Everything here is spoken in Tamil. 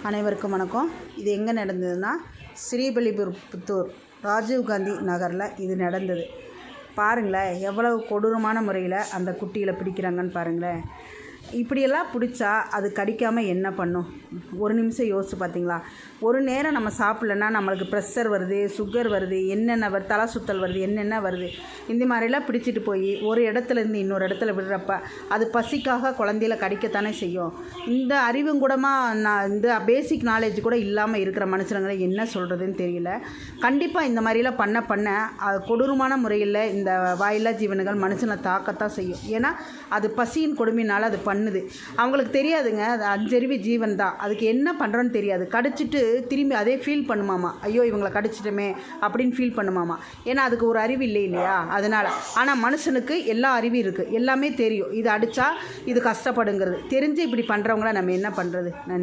அனைவருக்கும் வணக்கம். இது எங்கே நடந்ததுன்னா ஸ்ரீபெல்லிபுத்தூர் ராஜீவ்காந்தி நகரில் இது நடந்தது. பாருங்களேன், எவ்வளவு கொடூரமான முறையில் அந்த குட்டிகளை பிடிக்கிறாங்கன்னு பாருங்களேன். இப்படியெல்லாம் பிடிச்சா அது கடிக்காமல் என்ன பண்ணும்? ஒரு நிமிஷம் யோசிச்சு பார்த்தீங்களா? ஒரு நேரம் நம்ம சாப்பிட்லன்னா நம்மளுக்கு ப்ரெஷர் வருது, சுகர் வருது, என்னென்ன வருது, தலை சுத்தல் வருது, என்னென்ன வருது. இந்த மாதிரிலாம் பிடிச்சிட்டு போய் ஒரு இடத்துலேருந்து இன்னொரு இடத்துல விடுறப்ப அது பசிக்காக குழந்தையில கடிக்கத்தானே செய்யும். இந்த அறிவும் கூடமாக இந்த பேசிக் நாலேஜ் கூட இல்லாமல் இருக்கிற மனுஷங்களை என்ன சொல்கிறதுன்னு தெரியல. கண்டிப்பாக இந்த மாதிரிலாம் பண்ண கொடூரமான முறையில் இந்த வாயில்லா ஜீவன்கள் மனுஷனை தாக்கத்தான் செய்யும். ஏன்னா அது பசியின் கொடுமையினால் அது பண்ணுது. அவங்களுக்கு தெரியாதுங்க, அது அஞ்சறிவு ஜீவன் தான். அதுக்கு என்ன பண்ணுறோன்னு தெரியாது. கடிச்சிட்டு திரும்பி அதே ஃபீல் பண்ணுமாமா, ஐயோ இவங்களை கடிச்சிட்டோமே அப்படின்னு ஃபீல் பண்ணுமாமா. ஏன்னா அதுக்கு ஒரு அறிவு இல்லையா, அதனால். ஆனால் மனுஷனுக்கு எல்லா அறிவும் இருக்குது, எல்லாமே தெரியும். இது அடித்தா இது கஷ்டப்படுங்கிறது தெரிஞ்சு இப்படி பண்ணுறவங்கள நம்ம என்ன பண்ணுறது? நன்றி.